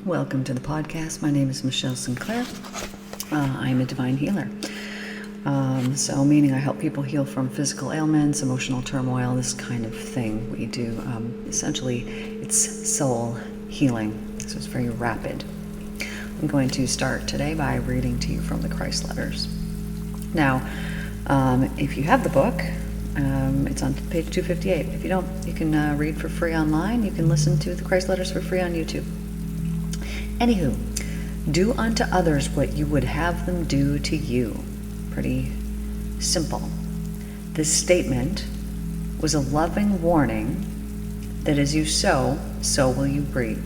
Welcome to the podcast. My name is Michelle Sinclair. I'm a divine healer. Meaning I help people heal from physical ailments, emotional turmoil, this kind of thing we do. Essentially, it's soul healing, so it's very rapid. I'm going to start today by reading to you from the Christ Letters. Now, if you have the book, it's on page 258. If you don't, you can read for free online. You can listen to the Christ Letters for free on YouTube. Anywho, do unto others what you would have them do to you. Pretty simple. This statement was a loving warning that as you sow, so will you reap.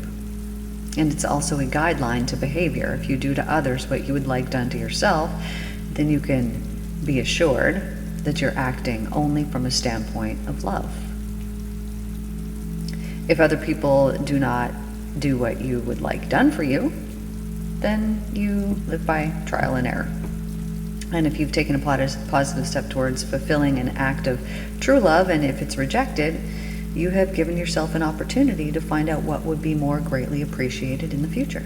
And it's also a guideline to behavior. If you do to others what you would like done to yourself, then you can be assured that you're acting only from a standpoint of love. If other people do not do what you would like done for you, then you live by trial and error. And if you've taken a positive step towards fulfilling an act of true love, and if it's rejected, you have given yourself an opportunity to find out what would be more greatly appreciated in the future.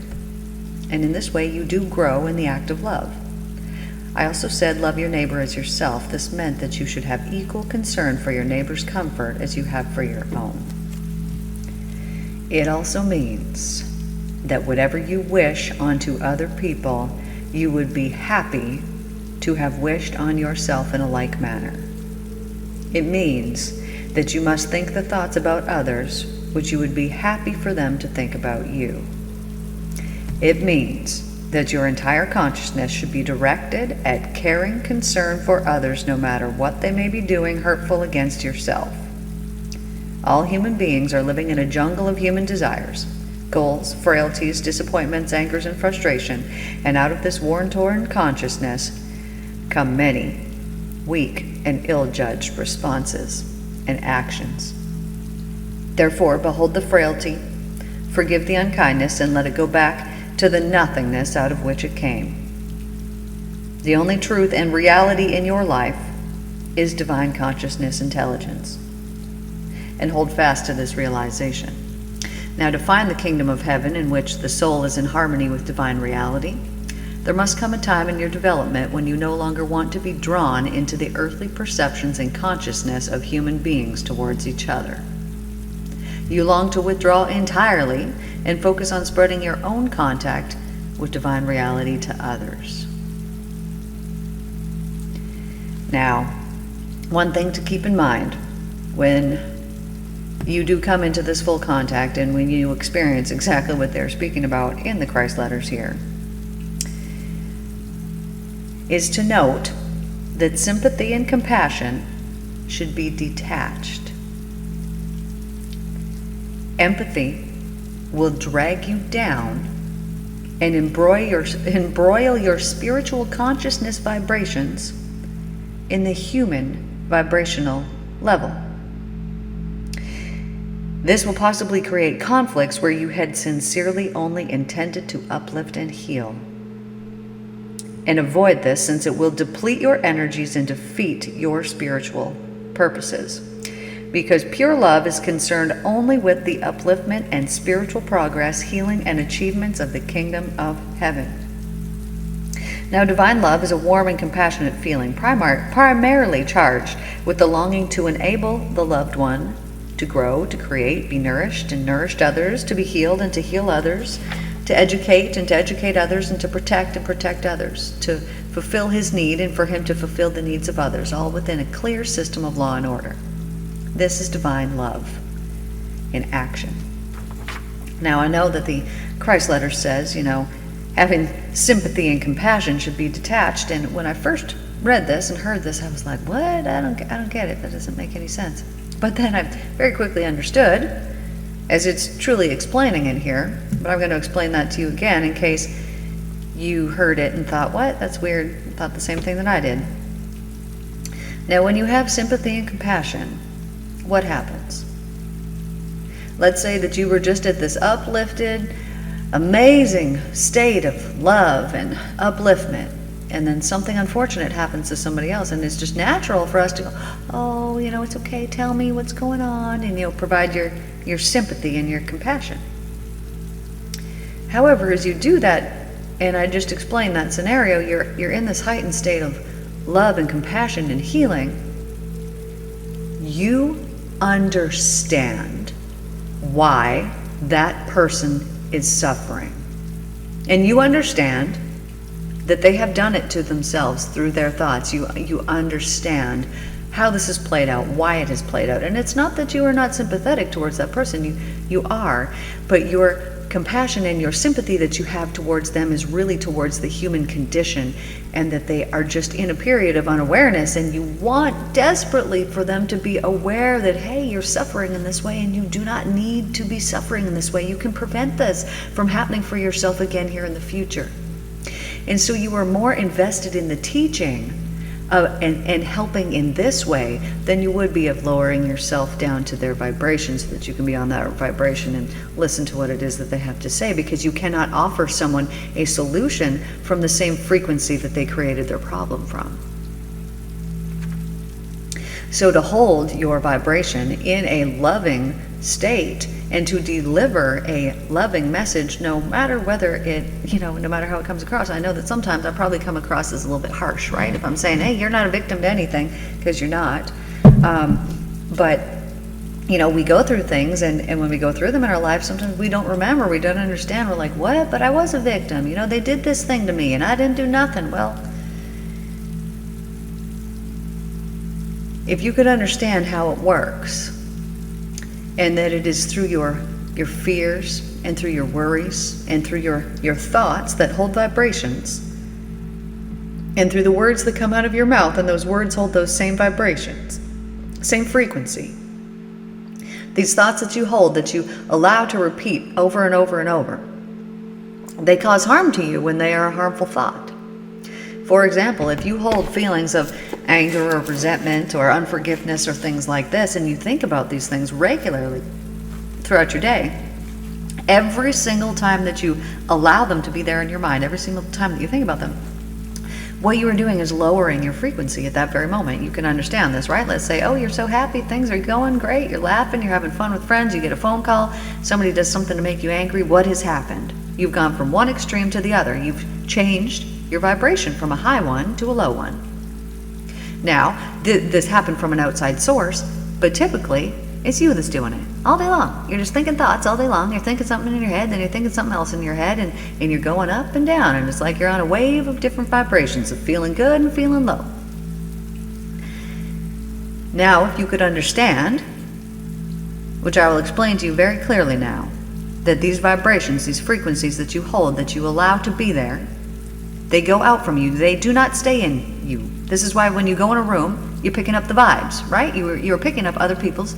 And in this way, you do grow in the act of love. I also said, love your neighbor as yourself. This meant that you should have equal concern for your neighbor's comfort as you have for your own. It also means that whatever you wish onto other people, you would be happy to have wished on yourself in a like manner. It means that you must think the thoughts about others which you would be happy for them to think about you. It means that your entire consciousness should be directed at caring concern for others no matter what they may be doing hurtful against yourself. All human beings are living in a jungle of human desires, goals, frailties, disappointments, angers, and frustration, and out of this worn-torn consciousness come many weak and ill-judged responses and actions. Therefore, behold the frailty, forgive the unkindness, and let it go back to the nothingness out of which it came. The only truth and reality in your life is divine consciousness intelligence. And hold fast to this realization. Now, to find the kingdom of heaven in which the soul is in harmony with divine reality, there must come a time in your development when you no longer want to be drawn into the earthly perceptions and consciousness of human beings towards each other. You long to withdraw entirely and focus on spreading your own contact with divine reality to others. Now, one thing to keep in mind when you do come into this full contact and when you experience exactly what they're speaking about in the Christ Letters here, is to note that sympathy and compassion should be detached. Empathy will drag you down and embroil your spiritual consciousness vibrations in the human vibrational level. This will possibly create conflicts where you had sincerely only intended to uplift and heal. And avoid this, since it will deplete your energies and defeat your spiritual purposes. Because pure love is concerned only with the upliftment and spiritual progress, healing, and achievements of the kingdom of heaven. Now, divine love is a warm and compassionate feeling, primarily charged with the longing to enable the loved one to grow, to create, be nourished, and nourished others, to be healed and to heal others, to educate and to educate others, and to protect and protect others, to fulfill his need and for him to fulfill the needs of others, all within a clear system of law and order. This is divine love in action. Now, I know that the Christ Letter says, having sympathy and compassion should be detached, and when I first read this and heard this, I was like, what? I don't get it. That doesn't make any sense. But then I very quickly understood, as it's truly explaining in here, but I'm going to explain that to you again in case you heard it and thought, what? That's weird. Thought the same thing that I did. Now, when you have sympathy and compassion, what happens? Let's say that you were just at this uplifted, amazing state of love and upliftment, and then something unfortunate happens to somebody else, and it's just natural for us to go, oh, it's okay, tell me what's going on, and provide your sympathy and your compassion. However, as you do that, and I just explained that scenario, you're in this heightened state of love and compassion and healing. You understand why that person is suffering. And you understand that they have done it to themselves through their thoughts. You understand how this has played out, why it has played out. And it's not that you are not sympathetic towards that person. You are, but your compassion and your sympathy that you have towards them is really towards the human condition, and that they are just in a period of unawareness, and you want desperately for them to be aware that, hey, you're suffering in this way and you do not need to be suffering in this way. You can prevent this from happening for yourself again here in the future. And so you are more invested in the teaching and helping in this way than you would be of lowering yourself down to their vibration, so that you can be on that vibration and listen to what it is that they have to say, because you cannot offer someone a solution from the same frequency that they created their problem from. So to hold your vibration in a loving state and to deliver a loving message, no matter whether it, no matter how it comes across. I know that sometimes I probably come across as a little bit harsh, right? If I'm saying, hey, you're not a victim to anything, because you're not. But we go through things, and when we go through them in our life, sometimes we don't remember, we don't understand. We're like, what? But I was a victim. They did this thing to me and I didn't do nothing. Well, if you could understand how it works, and that it is through your fears and through your worries and through your thoughts that hold vibrations, and through the words that come out of your mouth, and those words hold those same vibrations, same frequency. These thoughts that you hold, that you allow to repeat over and over and over, they cause harm to you when they are a harmful thought. For example, if you hold feelings of anger or resentment or unforgiveness or things like this, and you think about these things regularly throughout your day, every single time that you allow them to be there in your mind, every single time that you think about them, what you are doing is lowering your frequency at that very moment. You can understand this, right? Let's say, oh, you're so happy, things are going great, you're laughing, you're having fun with friends, you get a phone call, somebody does something to make you angry. What has happened? You've gone from one extreme to the other. You've changed your vibration from a high one to a low one. Now, this happened from an outside source, but typically it's you that's doing it all day long. You're just thinking thoughts all day long. You're thinking something in your head, then you're thinking something else in your head, and you're going up and down, and it's like you're on a wave of different vibrations of feeling good and feeling low. Now, if you could understand, which I will explain to you very clearly now, that these vibrations, these frequencies that you hold, that you allow to be there, they go out from you. They do not stay in you. This is why when you go in a room, you're picking up the vibes, right? You're picking up other people's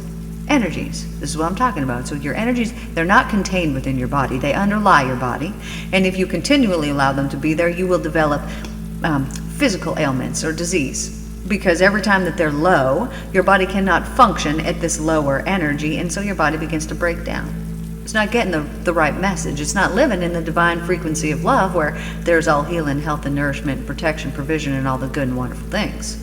energies. This is what I'm talking about. So your energies, they're not contained within your body. They underlie your body. And if you continually allow them to be there, you will develop physical ailments or disease. Because every time that they're low, your body cannot function at this lower energy, and so your body begins to break down. It's not getting the right message. It's not living in the divine frequency of love, where there's all healing, health, and nourishment, protection, provision, and all the good and wonderful things.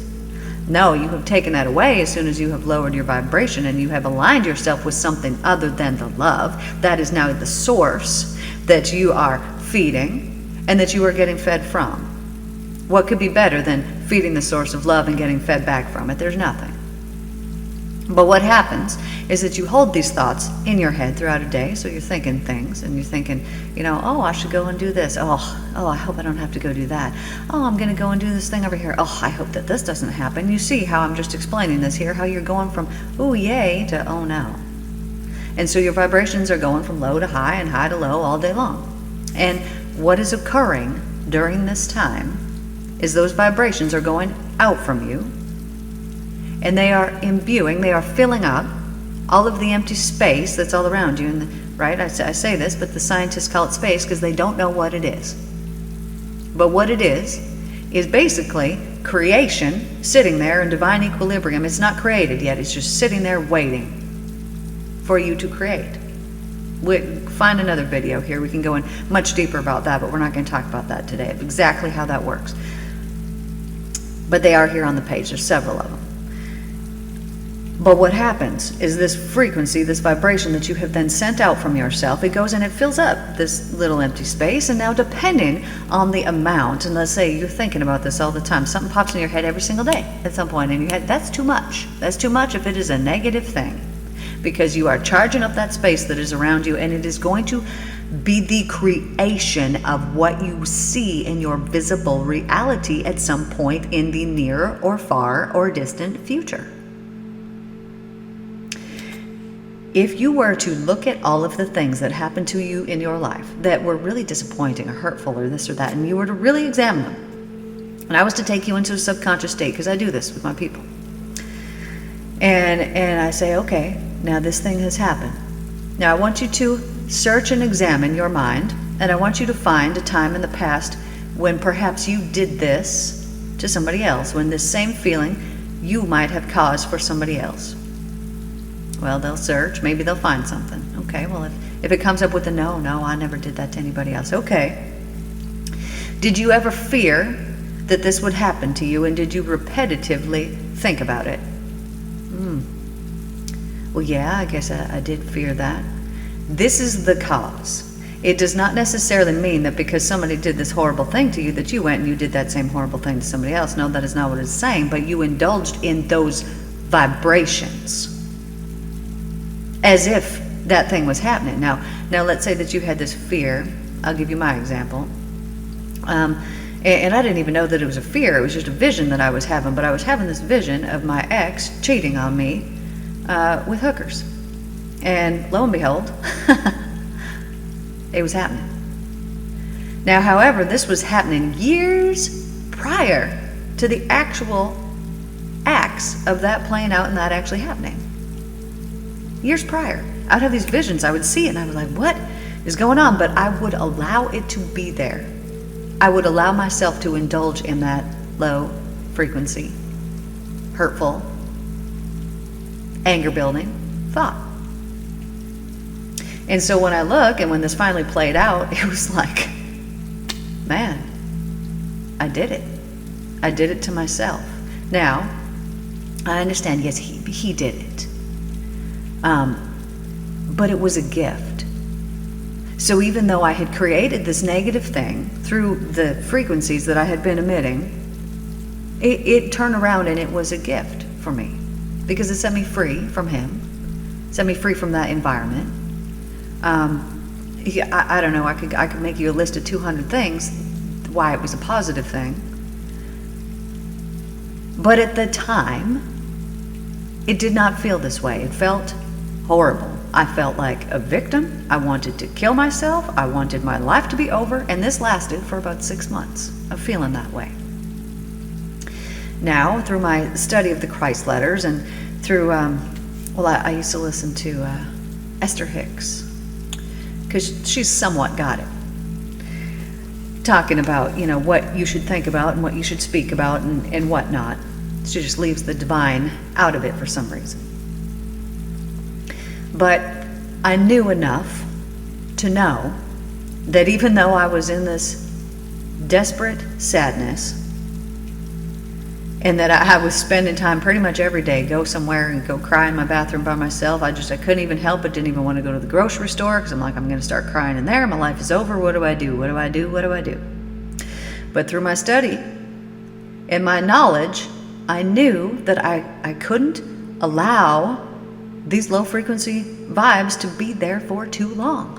No, you have taken that away as soon as you have lowered your vibration and you have aligned yourself with something other than the love. That is now the source that you are feeding and that you are getting fed from. What could be better than feeding the source of love and getting fed back from it? There's nothing. But what happens is that you hold these thoughts in your head throughout a day. So you're thinking things, and you're thinking, oh, I should go and do this. Oh, I hope I don't have to go do that. Oh, I'm going to go and do this thing over here. Oh, I hope that this doesn't happen. You see how I'm just explaining this here, how you're going from, oh, yay, to, oh, no. And so your vibrations are going from low to high and high to low all day long. And what is occurring during this time is those vibrations are going out from you, and they are imbuing, they are filling up all of the empty space that's all around you. And right, I say this, but the scientists call it space because they don't know what it is. But what it is basically creation sitting there in divine equilibrium. It's not created yet. It's just sitting there waiting for you to create. Find another video here. We can go in much deeper about that, but we're not going to talk about that today, of exactly how that works. But they are here on the page. There's several of them. But what happens is this frequency, this vibration that you have then sent out from yourself, it goes and it fills up this little empty space. And now depending on the amount, and let's say you're thinking about this all the time, something pops in your head every single day at some point in your head, that's too much. That's too much if it is a negative thing, because you are charging up that space that is around you, and it is going to be the creation of what you see in your visible reality at some point in the near or far or distant future. If you were to look at all of the things that happened to you in your life that were really disappointing or hurtful or this or that, and you were to really examine them, and I was to take you into a subconscious state, because I do this with my people, and I say, okay, now this thing has happened. Now I want you to search and examine your mind, and I want you to find a time in the past when perhaps you did this to somebody else, when this same feeling you might have caused for somebody else. Well, they'll search, maybe they'll find something. Okay, well, if it comes up with a no, I never did that to anybody else. Okay. Did you ever fear that this would happen to you, and did you repetitively think about it? Well, yeah, I guess I did fear that. This is the cause. It does not necessarily mean that because somebody did this horrible thing to you that you went and you did that same horrible thing to somebody else. No, that is not what it's saying, but you indulged in those vibrations as if that thing was happening. Now let's say that you had this fear. I'll give you my example. And I didn't even know that it was a fear. It was just a vision that I was having. But I was having this vision of my ex cheating on me with hookers. And lo and behold, it was happening. Now, however, this was happening years prior to the actual acts of that playing out and that actually happening. Years prior. I'd have these visions, I would see it, and I was like, what is going on? But I would allow it to be there. I would allow myself to indulge in that low frequency, hurtful, anger building thought. And so when I look, and when this finally played out, it was like, man, I did it. I did it to myself. Now, I understand, yes, he did it. But it was a gift. So even though I had created this negative thing through the frequencies that I had been emitting, it turned around and it was a gift for me, because it set me free from him, set me free from that environment. I don't know, I could make you a list of 200 things why it was a positive thing. But at the time, it did not feel this way. It felt horrible. I felt like a victim. I wanted to kill myself. I wanted my life to be over. And this lasted for about 6 months of feeling that way. Now, through my study of the Christ letters and through, I used to listen to Esther Hicks, because she's somewhat got it. Talking about, what you should think about and what you should speak about and whatnot. She just leaves the divine out of it for some reason. But I knew enough to know that even though I was in this desperate sadness, and that I was spending time pretty much every day, go somewhere and go cry in my bathroom by myself. I couldn't even help it, didn't even want to go to the grocery store, because I'm like, I'm going to start crying in there. My life is over. What do I do? What do I do? What do I do? But through my study and my knowledge, I knew that I couldn't allow these low frequency vibes to be there for too long.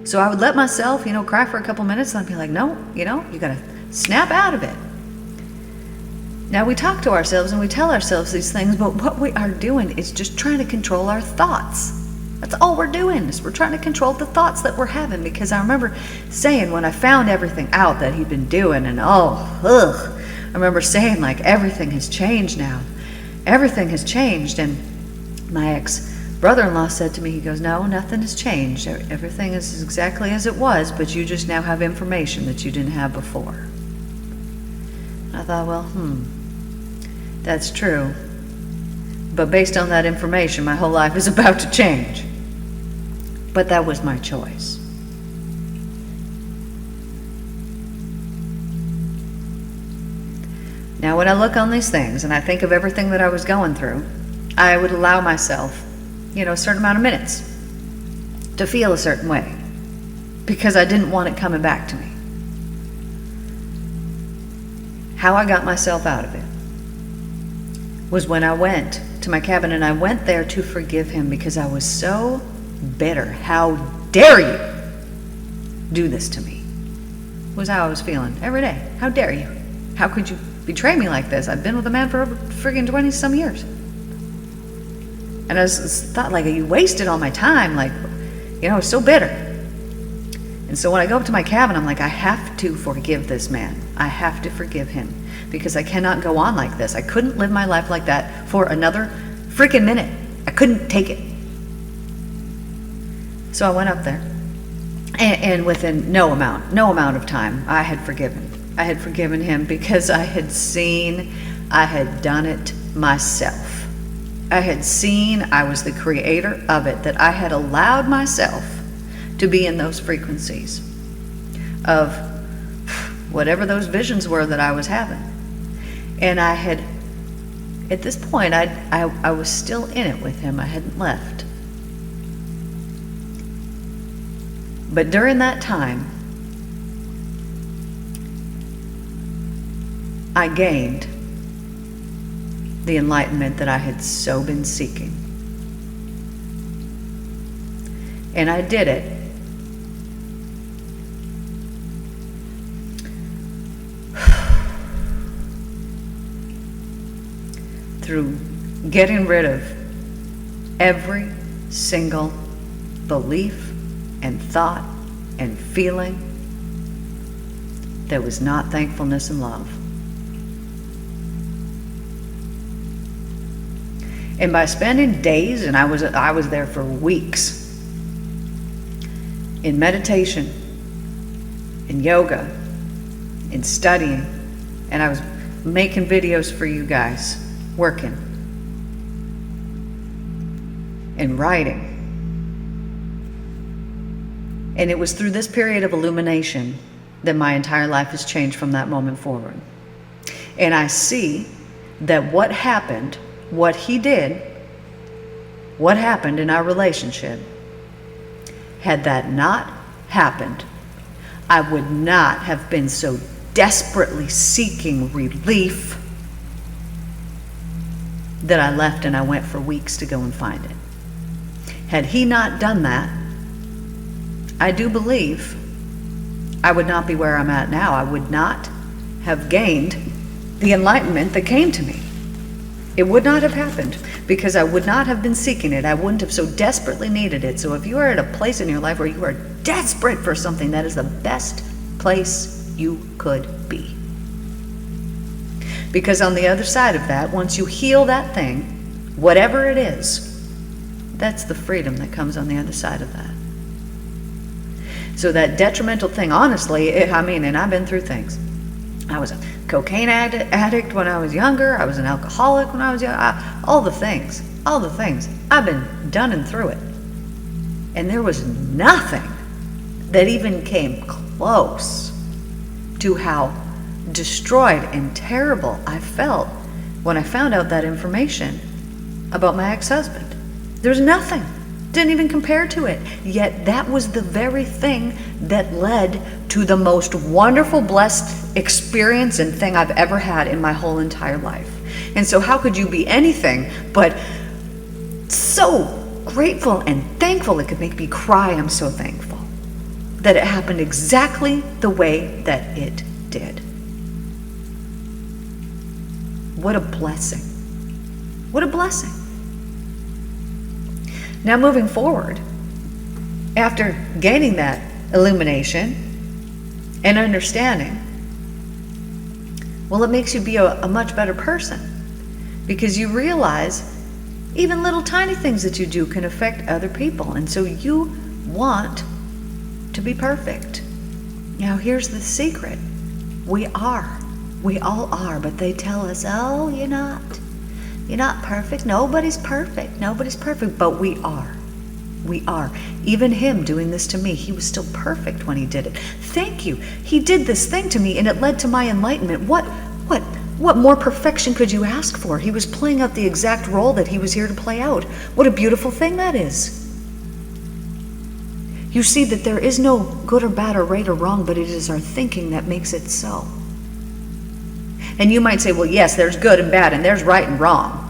So I would let myself, cry for a couple minutes, and I'd be like, no, you got to snap out of it. Now, we talk to ourselves and we tell ourselves these things, but what we are doing is just trying to control our thoughts. That's all we're doing, is we're trying to control the thoughts that we're having. Because I remember saying, when I found everything out that he'd been doing, and I remember saying, like, everything has changed now. Everything has changed. And my ex-brother-in-law said to me, he goes, no, nothing has changed. Everything is exactly as it was, but you just now have information that you didn't have before. And I thought, well, that's true. But based on that information, my whole life is about to change. But that was my choice. Now, when I look on these things and I think of everything that I was going through, I would allow myself, a certain amount of minutes to feel a certain way because I didn't want it coming back to me. How I got myself out of it was when I went to my cabin, and I went there to forgive him because I was so bitter. How dare you do this to me? Was how I was feeling every day. How dare you? How could you betray me like this? I've been with a man for over friggin' 20 some years. And I thought, like, you wasted all my time. Like, I was so bitter. And so when I go up to my cabin, I'm like, I have to forgive this man. I have to forgive him because I cannot go on like this. I couldn't live my life like that for another freaking minute. I couldn't take it. So I went up there, and within no amount of time, I had forgiven. I had forgiven him because I had seen I had done it myself. I had seen I was the creator of it, that I had allowed myself to be in those frequencies of whatever those visions were that I was having. And I had, at this point, I was still in it with him. I hadn't left. But during that time, I gained the enlightenment that I had so been seeking. And I did it through getting rid of every single belief and thought and feeling that was not thankfulness and love. And by spending days, and I was there for weeks, in meditation, in yoga, in studying, and I was making videos for you guys, working, and writing. And it was through this period of illumination that my entire life has changed from that moment forward. And I see that what happened, what he did, what happened in our relationship, had that not happened, I would not have been so desperately seeking relief that I left and I went for weeks to go and find it. Had he not done that, I do believe I would not be where I'm at now. I would not have gained the enlightenment that came to me. It would not have happened because I would not have been seeking it. I wouldn't have so desperately needed it. So if you are at a place in your life where you are desperate for something, that is the best place you could be. Because on the other side of that, once you heal that thing, whatever it is, that's the freedom that comes on the other side of that. So that detrimental thing, honestly, and I've been through things. I was a cocaine addict when I was younger. I was an alcoholic when I was young. All the things. I've been done and through it. And there was nothing that even came close to how destroyed and terrible I felt when I found out that information about my ex-husband. There's nothing. Didn't even compare to it. Yet that was the very thing that led to the most wonderful, blessed experience and thing I've ever had in my whole entire life. And so how could you be anything but so grateful and thankful? It could make me cry. I'm so thankful that it happened exactly the way that it did. What a blessing. What a blessing. Now moving forward, after gaining that illumination and understanding, well, it makes you be a much better person because you realize even little tiny things that you do can affect other people. And so you want to be perfect. Now here's the secret. We all are, but they tell us, oh, you're not perfect. Nobody's perfect, but we are. Even him doing this to me, he was still perfect when he did it. Thank you. He did this thing to me and it led to my enlightenment. What What more perfection could you ask for? He was playing out the exact role that he was here to play out. What a beautiful thing that is. You see that there is no good or bad or right or wrong, but it is our thinking that makes it so. And you might say, well, yes, there's good and bad and there's right and wrong.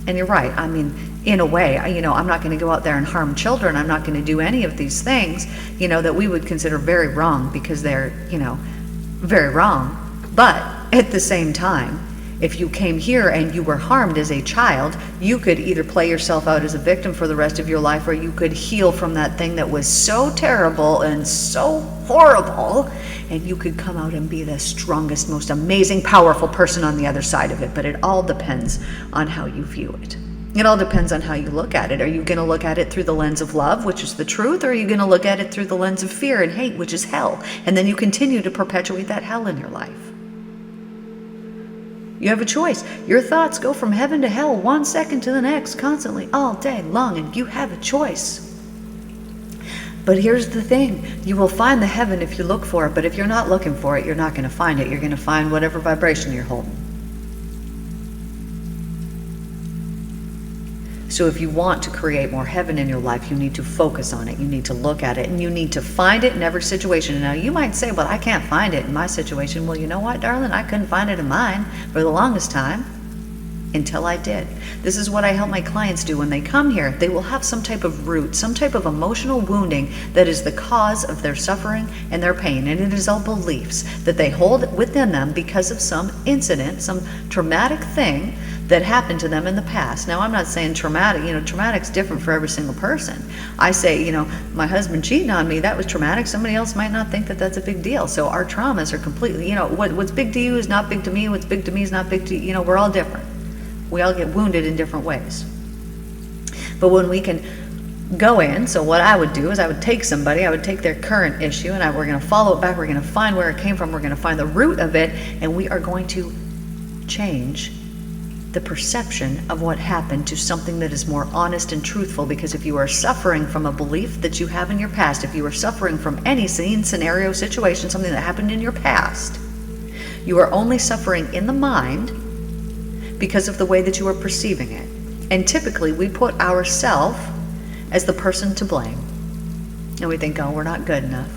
And you're right. I mean, in a way, I'm not going to go out there and harm children. I'm not going to do any of these things, that we would consider very wrong because they're, very wrong. But at the same time, if you came here and you were harmed as a child, you could either play yourself out as a victim for the rest of your life, or you could heal from that thing that was so terrible and so horrible, and you could come out and be the strongest, most amazing, powerful person on the other side of it. But it all depends on how you view it. It all depends on how you look at it. Are you going to look at it through the lens of love, which is the truth, or are you going to look at it through the lens of fear and hate, which is hell? And then you continue to perpetuate that hell in your life. You have a choice. Your thoughts go from heaven to hell 1 second to the next, constantly, all day long, and you have a choice. But here's the thing. You will find the heaven if you look for it, but if you're not looking for it, you're not going to find it. You're going to find whatever vibration you're holding. So if you want to create more heaven in your life, you need to focus on it. You need to look at it, and you need to find it in every situation. Now, you might say, well, I can't find it in my situation. Well, you know what, darling? I couldn't find it in mine for the longest time until I did. This is what I help my clients do when they come here. They will have some type of root, some type of emotional wounding that is the cause of their suffering and their pain. And it is all beliefs that they hold within them because of some incident, some traumatic thing that happened to them in the past. Now, I'm not saying traumatic, traumatic's different for every single person. I say, my husband cheating on me, that was traumatic. Somebody else might not think that that's a big deal. So our traumas are completely, what's big to you is not big to me. What's big to me is not big to you. We're all different. We all get wounded in different ways. But when we can go in, so what I would do is I would take somebody, I would take their current issue, and we're going to follow it back. We're going to find where it came from. We're going to find the root of it, and we are going to change the perception of what happened to something that is more honest and truthful. Because if you are suffering from a belief that you have in your past, if you are suffering from any scene, scenario, situation, something that happened in your past, you are only suffering in the mind because of the way that you are perceiving it. And typically we put ourselves as the person to blame. And we think, oh, we're not good enough.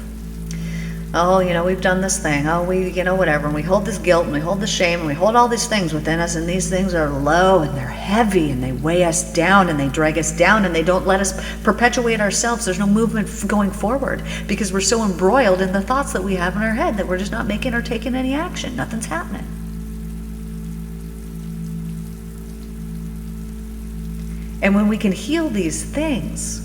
Oh, we've done this thing. Oh, whatever. And we hold this guilt and we hold the shame and we hold all these things within us, and these things are low and they're heavy and they weigh us down and they drag us down and they don't let us perpetuate ourselves. There's no movement going forward because we're so embroiled in the thoughts that we have in our head that we're just not making or taking any action. Nothing's happening. And when we can heal these things,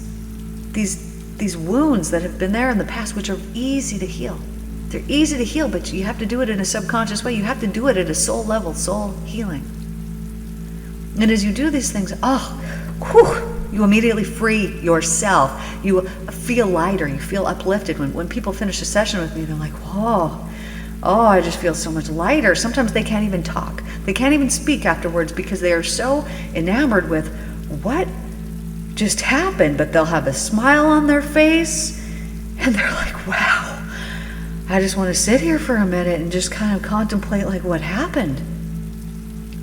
these wounds that have been there in the past, which are easy to heal. They're easy to heal, but you have to do it in a subconscious way. You have to do it at a soul level, soul healing. And as you do these things, you immediately free yourself. You feel lighter. You feel uplifted. When people finish a session with me, they're like, whoa, I just feel so much lighter. Sometimes they can't even talk. They can't even speak afterwards because they are so enamored with what just happened, but they'll have a smile on their face and they're like, wow, I just want to sit here for a minute and just kind of contemplate what happened.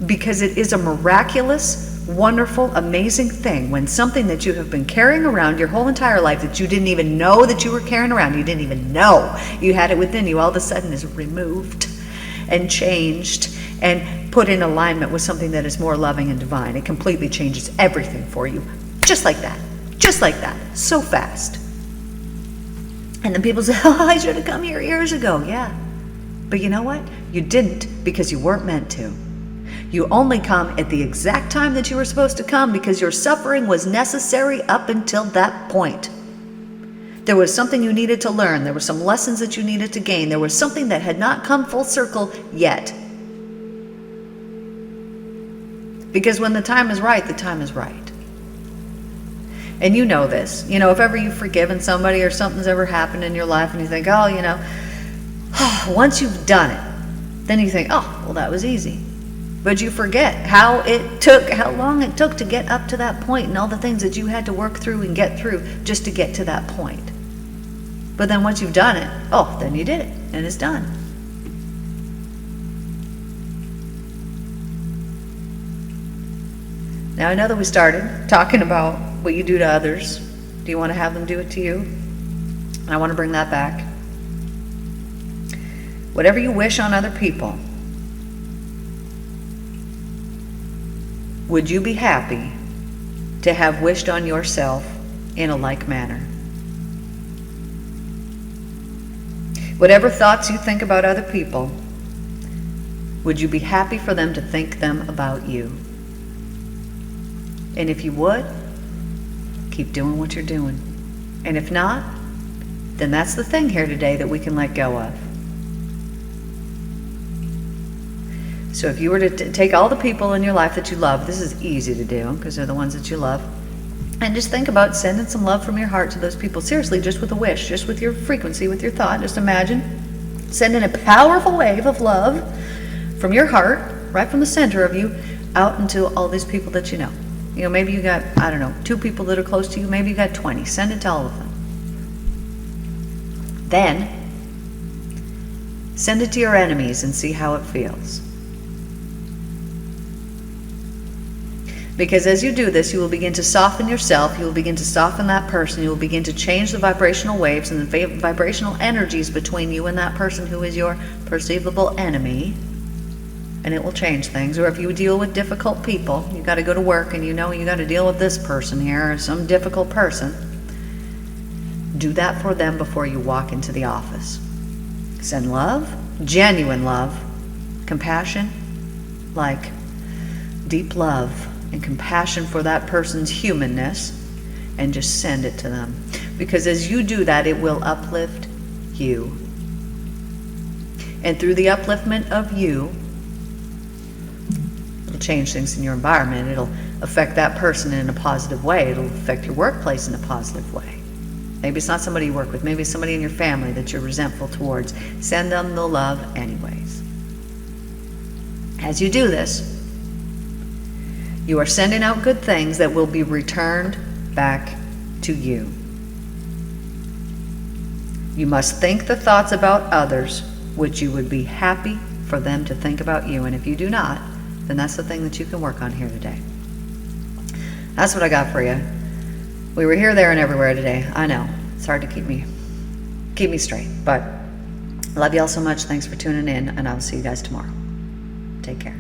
Because it is a miraculous, wonderful, amazing thing when something that you have been carrying around your whole entire life that you didn't even know that you were carrying around, you didn't even know you had it within you, all of a sudden is removed and changed and put in alignment with something that is more loving and divine. It completely changes everything for you. Just like that, so fast. And then people say, I should have come here years ago. Yeah, but you know what? You didn't, because you weren't meant to. You only come at the exact time that you were supposed to come because your suffering was necessary up until that point. There was something you needed to learn. There were some lessons that you needed to gain. There was something that had not come full circle yet. Because when the time is right, the time is right. And you know this. If ever you've forgiven somebody or something's ever happened in your life and you think, once you've done it, then you think, well, that was easy. But you forget how long it took to get up to that point and all the things that you had to work through and get through just to get to that point. But then once you've done it, then you did it and it's done. Now, I know that we started talking about what you do to others. Do you want to have them do it to you? I want to bring that back. Whatever you wish on other people, would you be happy to have wished on yourself in a like manner? Whatever thoughts you think about other people, would you be happy for them to think them about you? And if you would, keep doing what you're doing. And if not, then that's the thing here today that we can let go of. So if you were to take all the people in your life that you love, this is easy to do because they're the ones that you love, and just think about sending some love from your heart to those people. Seriously, just with a wish, just with your frequency, with your thought. Just imagine sending a powerful wave of love from your heart, right from the center of you, out into all these people that you know. You know, maybe you got, I don't know, 2 people that are close to you. Maybe you got 20. Send it to all of them. Then, send it to your enemies and see how it feels. Because as you do this, you will begin to soften yourself, you will begin to soften that person, you will begin to change the vibrational waves and the vibrational energies between you and that person who is your perceivable enemy, and it will change things. Or if you deal with difficult people, you got to go to work and you know you got to deal with this person here, or some difficult person, do that for them before you walk into the office. Send love, genuine love, compassion, like deep love and compassion for that person's humanness, and just send it to them. Because as you do that, it will uplift you. And through the upliftment of you, it'll change things in your environment. It'll affect that person in a positive way. It'll affect your workplace in a positive way. Maybe it's not somebody you work with. Maybe it's somebody in your family that you're resentful towards. Send them the love anyways. As you do this, you are sending out good things that will be returned back to you. You must think the thoughts about others which you would be happy for them to think about you. And if you do not, then that's the thing that you can work on here today. That's what I got for you. We were here, there, and everywhere today. I know. It's hard to keep me straight. But I love you all so much. Thanks for tuning in, and I'll see you guys tomorrow. Take care.